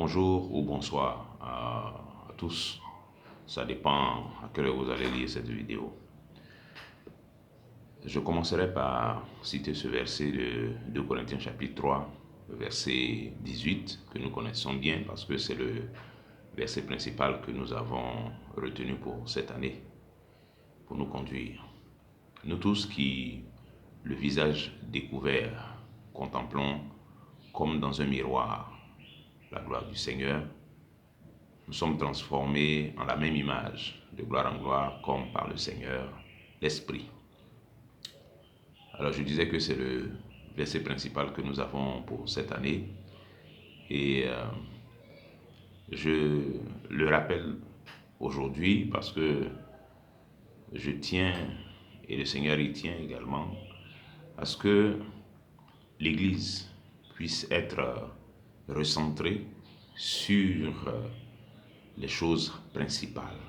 Bonjour ou bonsoir à tous. Ça dépend à quelle heure vous allez lire cette vidéo. Je commencerai par citer ce verset de 2 Corinthiens chapitre 3, le verset 18, que nous connaissons bien parce que c'est le verset principal que nous avons retenu pour cette année, pour nous conduire. Nous tous qui, le visage découvert, contemplons comme dans un miroir la gloire du Seigneur, nous sommes transformés en la même image, de gloire en gloire, comme par le Seigneur, l'Esprit. Alors je disais que c'est le verset principal que nous avons pour cette année. Et je le rappelle aujourd'hui parce que je tiens, et le Seigneur y tient également, à ce que l'Église puisse être recentrée sur les choses principales.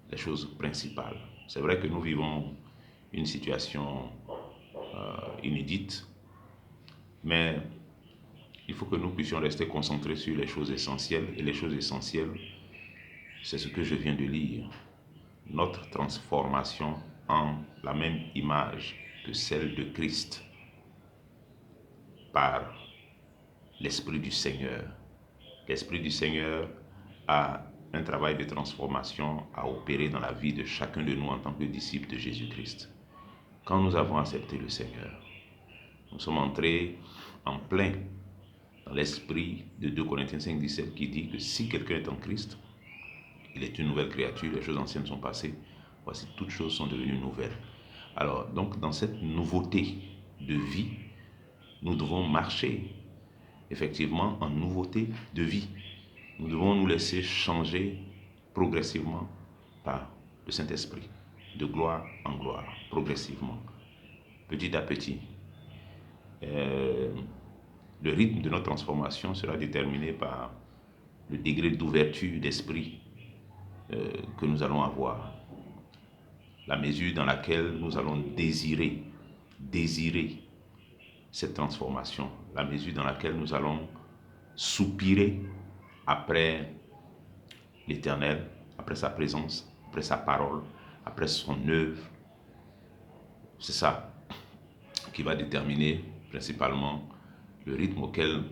Les choses principales. C'est vrai que nous vivons une situation inédite, mais il faut que nous puissions rester concentrés sur les choses essentielles. Et les choses essentielles, c'est ce que je viens de lire. Notre transformation en la même image que celle de Christ par l'Esprit du Seigneur. L'Esprit du Seigneur a un travail de transformation à opérer dans la vie de chacun de nous en tant que disciples de Jésus-Christ. Quand nous avons accepté le Seigneur, nous sommes entrés en plein dans l'esprit de 2 Corinthiens 5, 17 qui dit que si quelqu'un est en Christ, il est une nouvelle créature, les choses anciennes sont passées, voici toutes choses sont devenues nouvelles. Alors, donc, dans cette nouveauté de vie, nous devons marcher effectivement en nouveauté de vie. Nous devons nous laisser changer progressivement par le Saint-Esprit, de gloire en gloire, progressivement, petit à petit. Le rythme de notre transformation sera déterminé par le degré d'ouverture d'esprit que nous allons avoir, la mesure dans laquelle nous allons désirer cette transformation, la mesure dans laquelle nous allons soupirer après l'Éternel, après sa présence, après sa parole, après son œuvre. C'est ça qui va déterminer principalement le rythme auquel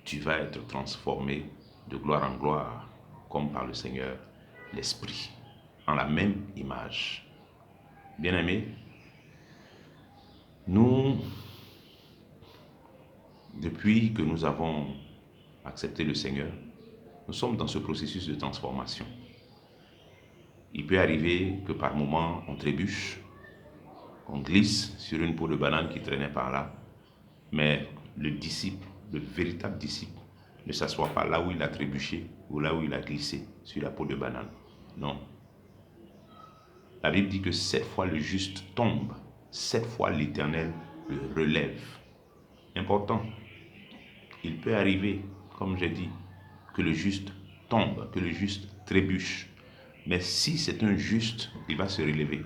tu vas être transformé de gloire en gloire, comme par le Seigneur, l'Esprit, en la même image. Bien-aimés, nous, depuis que nous avons accepté le Seigneur, nous sommes dans ce processus de transformation. Il peut arriver que par moments, on trébuche, on glisse sur une peau de banane qui traînait par là, mais le disciple, le véritable disciple, ne s'assoit pas là où il a trébuché ou là où il a glissé sur la peau de banane. Non. La Bible dit que 7 fois le juste tombe, 7 fois l'Éternel le relève. Important. Il peut arriver, comme j'ai dit, que le juste tombe, que le juste trébuche. Mais si c'est un juste, il va se relever.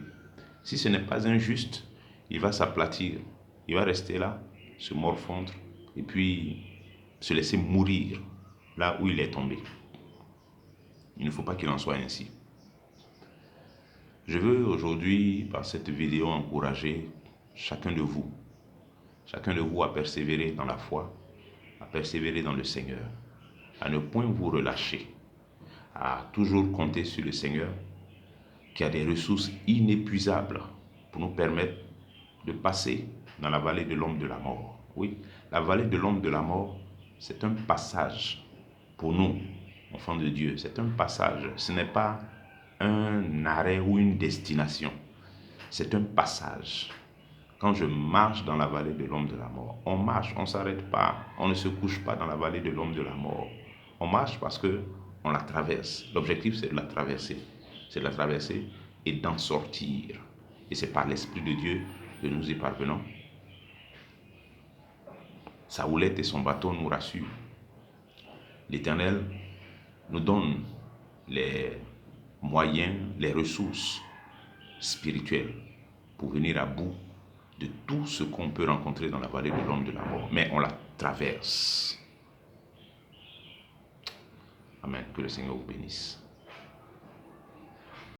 Si ce n'est pas un juste, il va s'aplatir. Il va rester là, se morfondre, et puis se laisser mourir là où il est tombé. Il ne faut pas qu'il en soit ainsi. Je veux aujourd'hui, par cette vidéo, encourager chacun de vous à persévérer dans la foi, à persévérer dans le Seigneur, à ne point vous relâcher, à toujours compter sur le Seigneur qui a des ressources inépuisables pour nous permettre de passer dans la vallée de l'ombre de la mort. Oui, la vallée de l'ombre de la mort, c'est un passage pour nous, enfants de Dieu. C'est un passage, ce n'est pas un arrêt ou une destination. C'est un passage. Quand je marche dans la vallée de l'ombre de la mort, on marche, on ne s'arrête pas, on ne se couche pas dans la vallée de l'ombre de la mort. On marche parce qu'on la traverse. L'objectif, c'est de la traverser. C'est de la traverser et d'en sortir. Et c'est par l'Esprit de Dieu que nous y parvenons. Sa houlette et son bâton nous rassurent. L'Éternel nous donne les moyens, les ressources spirituelles pour venir à bout de tout ce qu'on peut rencontrer dans la vallée de l'ombre de la mort. Mais on la traverse. Amen. Que le Seigneur vous bénisse.